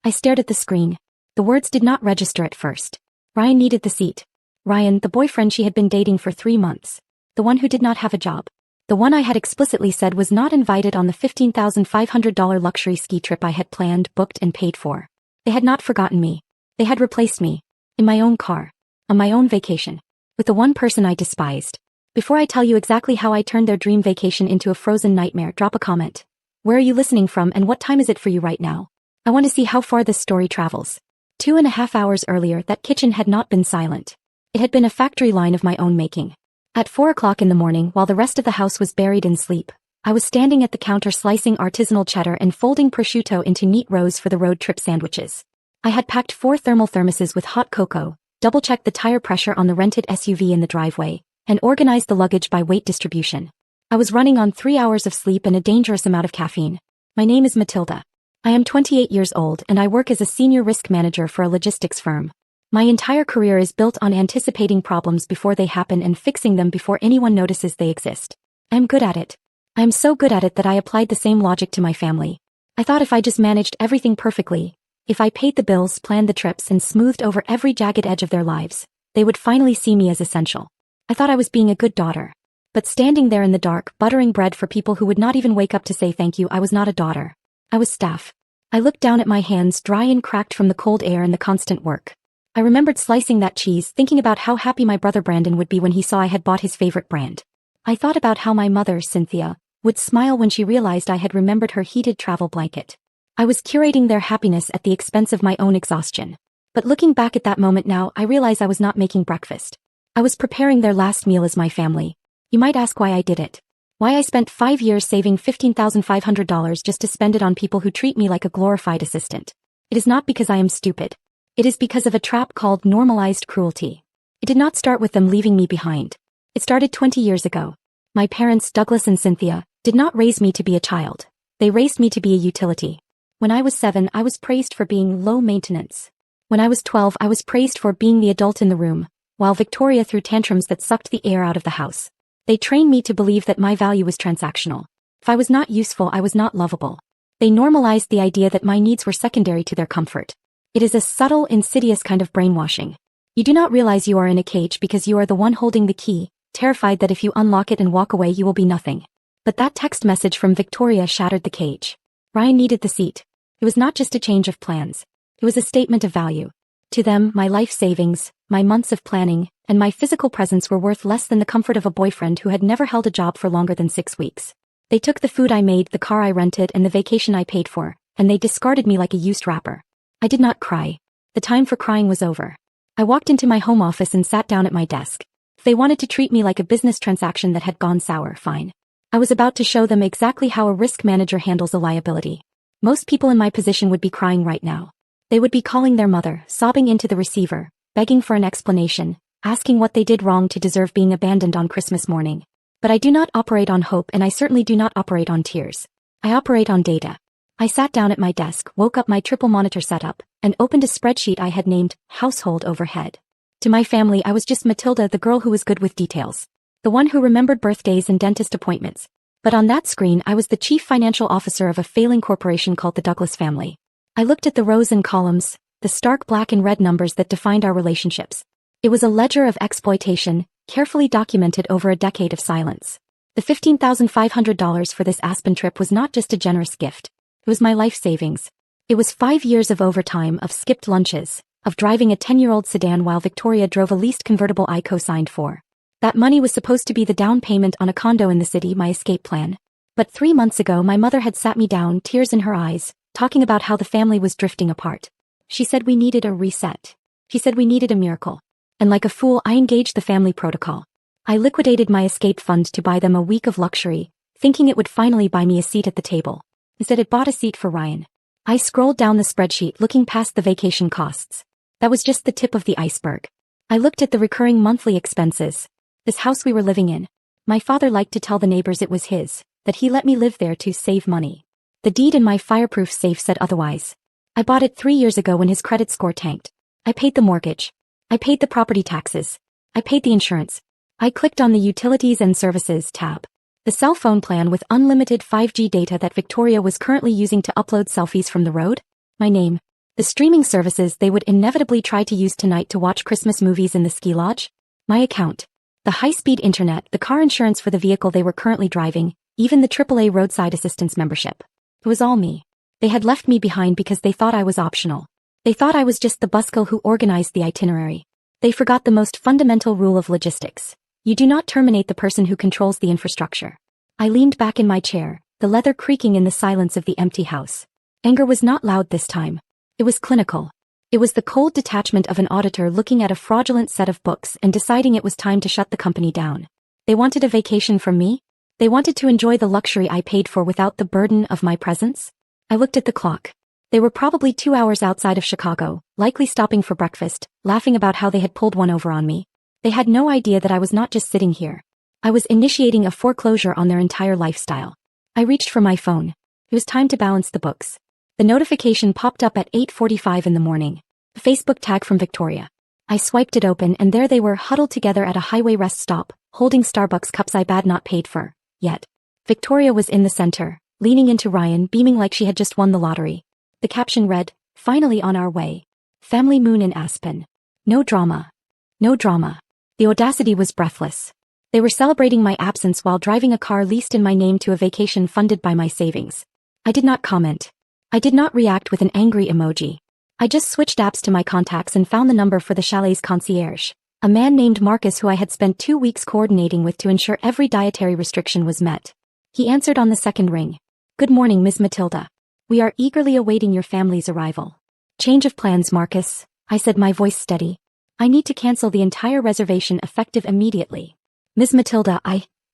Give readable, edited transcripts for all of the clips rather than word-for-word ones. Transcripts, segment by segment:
I stared at the screen. The words did not register at first. Ryan needed the seat. Ryan, the boyfriend she had been dating for 3 months. The one who did not have a job. The one I had explicitly said was not invited on the $15,500 luxury ski trip I had planned, booked and paid for. They had not forgotten me. They had replaced me. In my own car. On my own vacation. With the one person I despised. Before I tell you exactly how I turned their dream vacation into a frozen nightmare, drop a comment. Where are you listening from and what time is it for you right now? I want to see how far this story travels. 2.5 hours earlier, that kitchen had not been silent. It had been a factory line of my own making. At 4 o'clock in the morning, while the rest of the house was buried in sleep, I was standing at the counter slicing artisanal cheddar and folding prosciutto into neat rows for the road trip sandwiches. I had packed 4 thermal thermoses with hot cocoa, double-checked the tire pressure on the rented SUV in the driveway, and organized the luggage by weight distribution. I was running on 3 hours of sleep and a dangerous amount of caffeine. My name is Matilda. I am 28 years old and I work as a senior risk manager for a logistics firm. My entire career is built on anticipating problems before they happen and fixing them before anyone notices they exist. I am good at it. I am so good at it that I applied the same logic to my family. I thought if I just managed everything perfectly, if I paid the bills, planned the trips and smoothed over every jagged edge of their lives, they would finally see me as essential. I thought I was being a good daughter. But standing there in the dark, buttering bread for people who would not even wake up to say thank you, I was not a daughter. I was staff. I looked down at my hands, dry and cracked from the cold air and the constant work. I remembered slicing that cheese, thinking about how happy my brother Brandon would be when he saw I had bought his favorite brand. I thought about how my mother, Cynthia, would smile when she realized I had remembered her heated travel blanket. I was curating their happiness at the expense of my own exhaustion. But looking back at that moment now, I realize I was not making breakfast. I was preparing their last meal as my family. You might ask why I did it. Why I spent 5 years saving $15,500 just to spend it on people who treat me like a glorified assistant. It is not because I am stupid. It is because of a trap called normalized cruelty. It did not start with them leaving me behind. It started 20 years ago. My parents, Douglas and Cynthia, did not raise me to be a child. They raised me to be a utility. When I was 7, I was praised for being low maintenance. When I was 12, I was praised for being the adult in the room, while Victoria threw tantrums that sucked the air out of the house. They trained me to believe that my value was transactional. If I was not useful, I was not lovable. They normalized the idea that my needs were secondary to their comfort. It is a subtle, insidious kind of brainwashing. You do not realize you are in a cage because you are the one holding the key, terrified that if you unlock it and walk away you will be nothing. But that text message from Victoria shattered the cage. Ryan needed the seat. It was not just a change of plans. It was a statement of value. To them, my life savings, my months of planning, and my physical presence were worth less than the comfort of a boyfriend who had never held a job for longer than 6 weeks. They took the food I made, the car I rented, and the vacation I paid for, and they discarded me like a used wrapper. I did not cry. The time for crying was over. I walked into my home office and sat down at my desk. If they wanted to treat me like a business transaction that had gone sour, fine. I was about to show them exactly how a risk manager handles a liability. Most people in my position would be crying right now. They would be calling their mother, sobbing into the receiver, begging for an explanation, asking what they did wrong to deserve being abandoned on Christmas morning. But I do not operate on hope and I certainly do not operate on tears. I operate on data. I sat down at my desk, woke up my triple monitor setup, and opened a spreadsheet I had named Household Overhead. To my family, I was just Matilda, the girl who was good with details. The one who remembered birthdays and dentist appointments. But on that screen, I was the chief financial officer of a failing corporation called the Douglas family. I looked at the rows and columns, the stark black and red numbers that defined our relationships. It was a ledger of exploitation, carefully documented over a decade of silence. The $15,500 for this Aspen trip was not just a generous gift. It was my life savings. It was 5 years of overtime, of skipped lunches, of driving a 10-year-old sedan while Victoria drove a leased convertible I co-signed for. That money was supposed to be the down payment on a condo in the city, my escape plan. But 3 months ago my mother had sat me down, tears in her eyes, talking about how the family was drifting apart. She said we needed a reset. She said we needed a miracle. And like a fool, I engaged the family protocol. I liquidated my escape fund to buy them a week of luxury, thinking it would finally buy me a seat at the table. Instead, it bought a seat for Ryan. I scrolled down the spreadsheet, looking past the vacation costs. That was just the tip of the iceberg. I looked at the recurring monthly expenses. This house we were living in. My father liked to tell the neighbors it was his, that he let me live there to save money. The deed in my fireproof safe said otherwise. I bought it 3 years ago when his credit score tanked. I paid the mortgage. I paid the property taxes. I paid the insurance. I clicked on the Utilities and Services tab. The cell phone plan with unlimited 5G data that Victoria was currently using to upload selfies from the road? My name. The streaming services they would inevitably try to use tonight to watch Christmas movies in the ski lodge? My account. The high-speed internet, the car insurance for the vehicle they were currently driving, even the AAA roadside assistance membership. It was all me. They had left me behind because they thought I was optional. They thought I was just the busker who organized the itinerary. They forgot the most fundamental rule of logistics. You do not terminate the person who controls the infrastructure. I leaned back in my chair, the leather creaking in the silence of the empty house. Anger was not loud this time. It was clinical. It was the cold detachment of an auditor looking at a fraudulent set of books and deciding it was time to shut the company down. They wanted a vacation from me? They wanted to enjoy the luxury I paid for without the burden of my presence? I looked at the clock. They were probably 2 hours outside of Chicago, likely stopping for breakfast, laughing about how they had pulled one over on me. They had no idea that I was not just sitting here. I was initiating a foreclosure on their entire lifestyle. I reached for my phone. It was time to balance the books. The notification popped up at 8:45 in the morning. A Facebook tag from Victoria. I swiped it open and there they were huddled together at a highway rest stop, holding Starbucks cups I bad not paid for, yet. Victoria was in the center, leaning into Ryan, beaming like she had just won the lottery. The caption read, "Finally on our way. Family moon in Aspen. No drama. No drama." The audacity was breathless. They were celebrating my absence while driving a car leased in my name to a vacation funded by my savings. I did not comment. I did not react with an angry emoji. I just switched apps to my contacts and found the number for the chalet's concierge, a man named Marcus who I had spent 2 weeks coordinating with to ensure every dietary restriction was met. He answered on the second ring. "Good morning, Ms. Matilda. We are eagerly awaiting your family's arrival." "Change of plans, Marcus," I said, my voice steady. "I need to cancel the entire reservation effective immediately." "Ms. Matilda,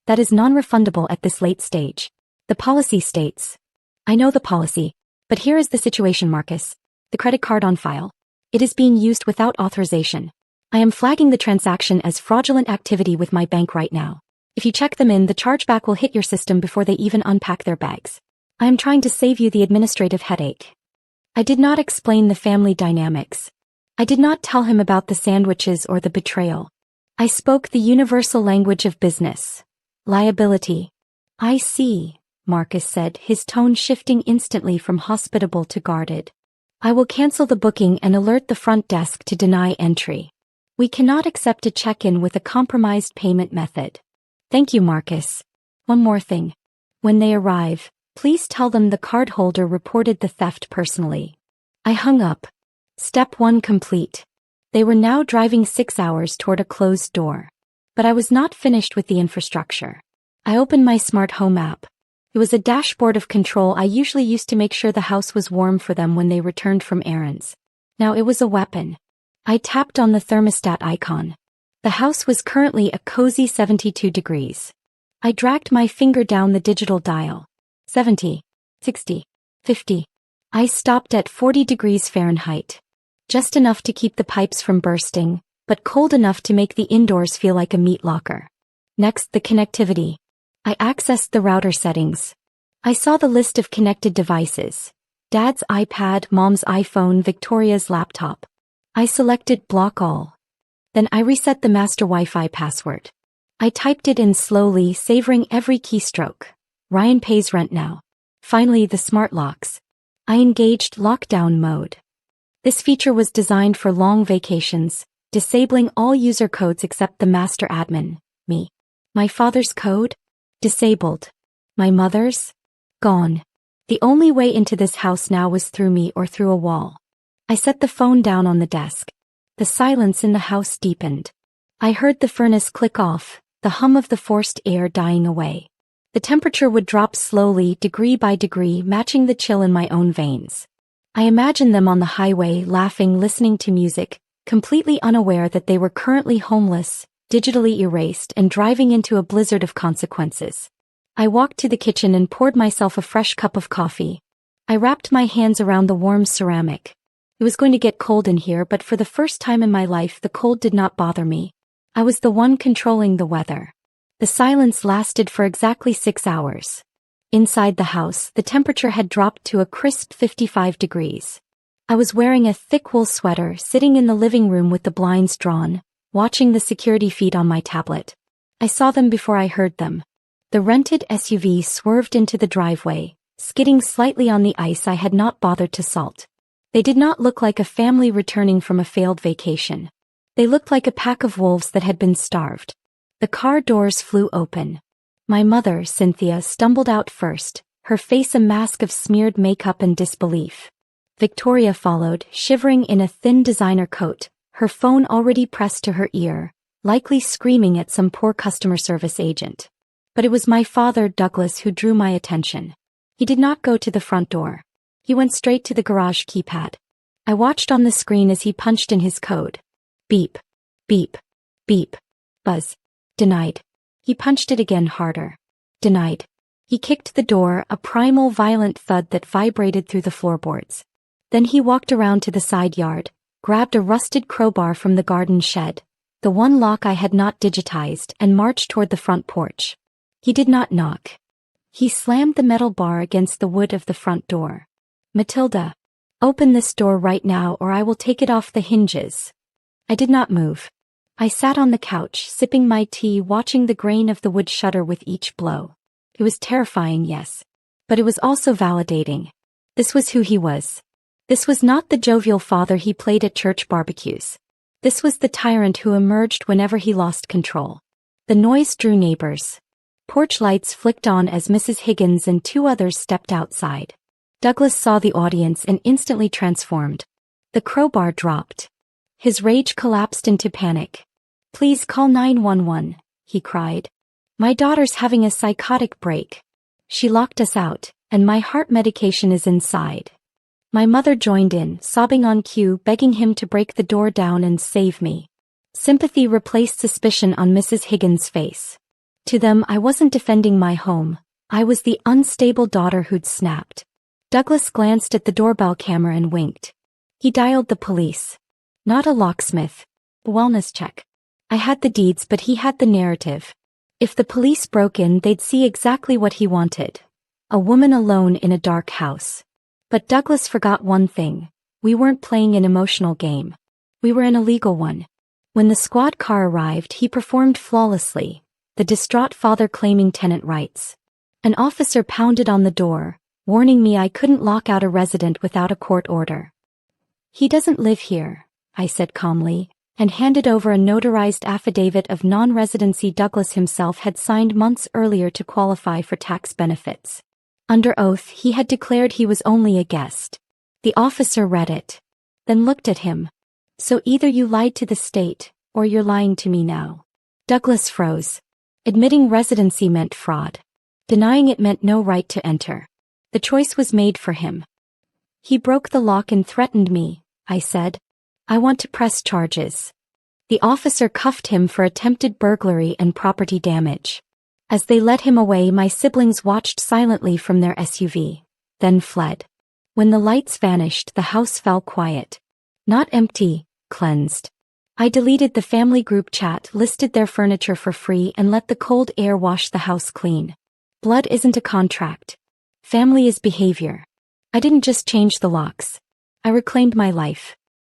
that is non-refundable at this late stage. The policy states." "I know the policy. But here is the situation, Marcus. The credit card on file. It is being used without authorization. I am flagging the transaction as fraudulent activity with my bank right now. If you check them in, the chargeback will hit your system before they even unpack their bags. I am trying to save you the administrative headache." I did not explain the family dynamics. I did not tell him about the sandwiches or the betrayal. I spoke the universal language of business. Liability. "I see," Marcus said, his tone shifting instantly from hospitable to guarded. "I will cancel the booking and alert the front desk to deny entry. We cannot accept a check-in with a compromised payment method." "Thank you, Marcus. One more thing. When they arrive, please tell them the cardholder reported the theft personally." I hung up. Step 1 complete. They were now driving 6 hours toward a closed door. But I was not finished with the infrastructure. I opened my smart home app. It was a dashboard of control I usually used to make sure the house was warm for them when they returned from errands. Now it was a weapon. I tapped on the thermostat icon. The house was currently a cozy 72 degrees. I dragged my finger down the digital dial. 70, 60, 50. I stopped at 40 degrees Fahrenheit. Just enough to keep the pipes from bursting, but cold enough to make the indoors feel like a meat locker. Next, the connectivity. I accessed the router settings. I saw the list of connected devices. Dad's iPad, Mom's iPhone, Victoria's laptop. I selected block all. Then I reset the master Wi-Fi password. I typed it in slowly, savoring every keystroke. Ryan pays rent now. Finally, the smart locks. I engaged lockdown mode. This feature was designed for long vacations, disabling all user codes except the master admin, me. My father's code? Disabled. My mother's? Gone. The only way into this house now was through me or through a wall. I set the phone down on the desk. The silence in the house deepened. I heard the furnace click off, the hum of the forced air dying away. The temperature would drop slowly, degree by degree, matching the chill in my own veins. I imagined them on the highway, laughing, listening to music, completely unaware that they were currently homeless, digitally erased, and driving into a blizzard of consequences. I walked to the kitchen and poured myself a fresh cup of coffee. I wrapped my hands around the warm ceramic. It was going to get cold in here, but for the first time in my life the cold did not bother me. I was the one controlling the weather. The silence lasted for exactly 6 hours. Inside the house, the temperature had dropped to a crisp 55 degrees. I was wearing a thick wool sweater, sitting in the living room with the blinds drawn, watching the security feed on my tablet. I saw them before I heard them. The rented SUV swerved into the driveway, skidding slightly on the ice I had not bothered to salt. They did not look like a family returning from a failed vacation. They looked like a pack of wolves that had been starved. The car doors flew open. My mother, Cynthia, stumbled out first, her face a mask of smeared makeup and disbelief. Victoria followed, shivering in a thin designer coat, her phone already pressed to her ear, likely screaming at some poor customer service agent. But it was my father, Douglas, who drew my attention. He did not go to the front door. He went straight to the garage keypad. I watched on the screen as he punched in his code. Beep. Beep. Beep. Buzz. Denied. He punched it again harder. Denied. He kicked the door, a primal violent thud that vibrated through the floorboards. Then he walked around to the side yard, grabbed a rusted crowbar from the garden shed, the one lock I had not digitized, and marched toward the front porch. He did not knock. He slammed the metal bar against the wood of the front door. Matilda, open this door right now or I will take it off the hinges. I did not move. I sat on the couch, sipping my tea, watching the grain of the wood shudder with each blow. It was terrifying, yes. But it was also validating. This was who he was. This was not the jovial father he played at church barbecues. This was the tyrant who emerged whenever he lost control. The noise drew neighbors. Porch lights flicked on as Mrs. Higgins and two others stepped outside. Douglas saw the audience and instantly transformed. The crowbar dropped. His rage collapsed into panic. Please call 911, he cried. My daughter's having a psychotic break. She locked us out, and my heart medication is inside. My mother joined in, sobbing on cue, begging him to break the door down and save me. Sympathy replaced suspicion on Mrs. Higgins' face. To them, I wasn't defending my home. I was the unstable daughter who'd snapped. Douglas glanced at the doorbell camera and winked. He dialed the police. Not a locksmith. Wellness check. I had the deeds, but he had the narrative. If the police broke in, they'd see exactly what he wanted. A woman alone in a dark house. But Douglas forgot one thing. We weren't playing an emotional game. We were in a legal one. When the squad car arrived, he performed flawlessly, the distraught father claiming tenant rights. An officer pounded on the door, warning me I couldn't lock out a resident without a court order. He doesn't live here, I said calmly, and handed over a notarized affidavit of non-residency Douglas himself had signed months earlier to qualify for tax benefits. Under oath, he had declared he was only a guest. The officer read it, then looked at him. So either you lied to the state, or you're lying to me now. Douglas froze. Admitting residency meant fraud. Denying it meant no right to enter. The choice was made for him. He broke the lock and threatened me, I said. I want to press charges. The officer cuffed him for attempted burglary and property damage. As they led him away, my siblings watched silently from their SUV, then fled. When the lights vanished, the house fell quiet. Not empty, cleansed. I deleted the family group chat, listed their furniture for free, and let the cold air wash the house clean. Blood isn't a contract. Family is behavior. I didn't just change the locks. I reclaimed my life.